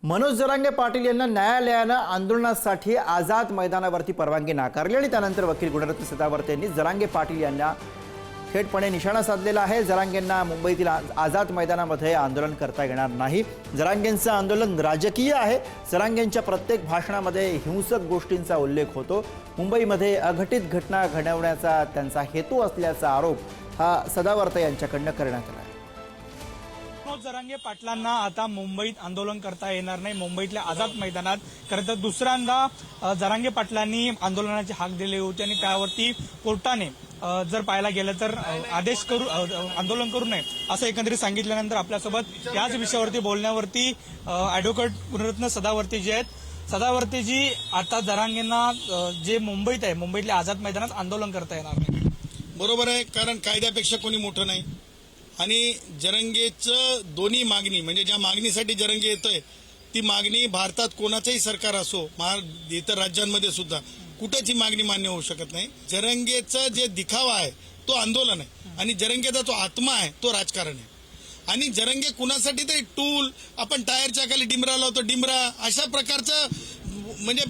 मनोज जरांगे पाटील यांना न्यायालयानं आंदोलनासाठी आझाद मैदानावरती परवानगी नाकारली आणि त्यानंतर वकील गुणरत्न सदावर्ते यांनी जरांगे पाटील यांना थेटपणे निशाणा साधलेला आहे। जरांगेंना मुंबईतील आझाद मैदानामध्ये आंदोलन करता येणार नाही। जरांगेंचं आंदोलन राजकीय आहे। जरांगेंच्या प्रत्येक भाषणामध्ये हिंसक गोष्टींचा उल्लेख होतो। मुंबईमध्ये अघटित घटना घडवण्याचा त्यांचा हेतू असल्याचा आरोप हा सदावर्ते यांच्याकडून करण्यात आला आहे। मनोज जरांगे पाटलांना आता मुंबईत आंदोलन करता येणार नाही। मुंबईतल्या आझाद मैदानात खरं तर दुसऱ्यांदा जरांगे पाटलांनी आंदोलनाची हाक दिली होती आणि त्यावरती कोर्टाने जर पाहायला गेलं तर आदेश आंदोलन करू नये असं एकंदरीत सांगितल्यानंतर आपल्यासोबत याच विषयावरती बोलण्यावरती ॲडव्होकेट गुणरत्न सदावर्ते जी आहेत। सदावर्तेजी, आता जरांगेंना जे मुंबईत आहे, मुंबईतल्या आझाद मैदानात आंदोलन करता येणार नाही। बरोबर आहे, कारण कायद्यापेक्षा कोणी मोठं नाही आणि जरंगेचं दोन्ही मागणी म्हणजे ज्या मागणीसाठी जरंगे येतोय ती मागणी भारतात कोणाचंही सरकार असो, इतर राज्यांमध्ये सुद्धा कुठेच ही मागणी मान्य होऊ शकत नाही। जरंगेचं जे दिखावा आहे तो आंदोलन आहे आणि जरंगेचा जो आत्मा आहे तो राजकारण आहे आणि जरंगे कुणासाठी तरी टूल, आपण टायरच्या खाली डिमरा लावतो, डिमरा अशा प्रकारचं म्हणजे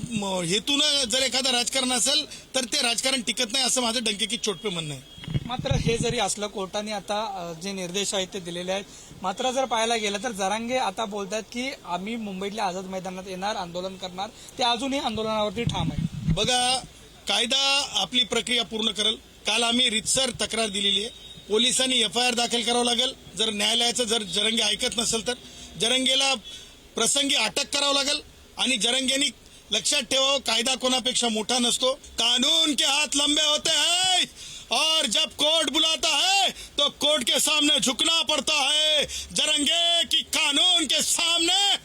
हेतून जर एखादं राजकारण असेल तर ते राजकारण टिकत नाही असं माझं डंकेकी चोटपे म्हणणं आहे। मात्र हे जरी असलं, कोर्टाने आता जे निर्देश आहेत ते दिलेले आहेत, मात्र जर पाहायला गेलं तर जरांगे आता बोलतात की आम्ही मुंबईतल्या आझाद मैदानात येणार, आंदोलन करणार, ते अजूनही आंदोलनावरती ठाम आहे। बघा, कायदा आपली प्रक्रिया पूर्ण करेल। काल आम्ही रितसर तक्रार दिलेली आहे, पोलिसांनी FIR दाखल करावं लागेल। जर न्यायालयाचं जर जरंगे ऐकत नसेल तर जरंगेला प्रसंगी अटक करावं लागेल आणि जरंगेनी लक्षात ठेवावं, कायदा कोणापेक्षा मोठा नसतो। कानून के हाथ लंबे होते हैं और जब कोर्ट बुलाता है तो कोर्ट के सामने झुकना पड़ता है। जरंगे की कानून के सामने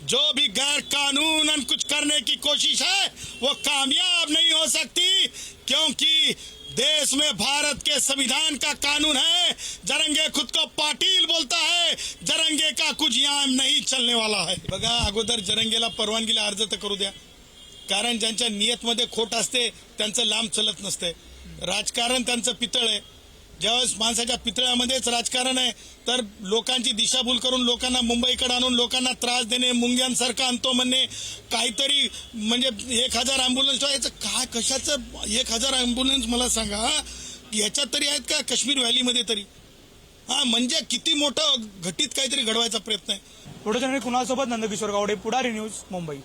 जो भी गैर कानूनन कुछ करने की कोशिश है वो कामयाब नहीं हो सकती, क्योंकि देश में भारत के संविधान का कानून है। जरंगे खुद को पाटील बोलता है, जरंगे का कुछ यहाँ नहीं चलने वाला है। बघा, अगोदर जरंगेला परवानगीला अर्ज तर करू द्या, कारण ज्यांच्या नियतमध्ये खोट असते त्यांचं लांब चलत नसते। राजकारण त्यांचं पितळ आहे। ज्यावेळेस माणसाच्या पितळ्यामध्येच राजकारण आहे तर लोकांची दिशाभूल करून लोकांना मुंबईकडे आणून लोकांना त्रास देणे, मुंग्यांसारखं आणतो म्हणणे, काहीतरी म्हणजे 1000 अँब्युलन्स याचं काय, कशाचं 1000 अँब्युलन्स मला सांगा, याच्यात तरी आहेत का काश्मीर व्हॅलीमध्ये तरी? म्हणजे किती मोठं घटित काहीतरी घडवायचा प्रयत्न आहे। पुढे कुणासोबत नंदकिशोर गावडे, पुढारी न्यूज, मुंबई।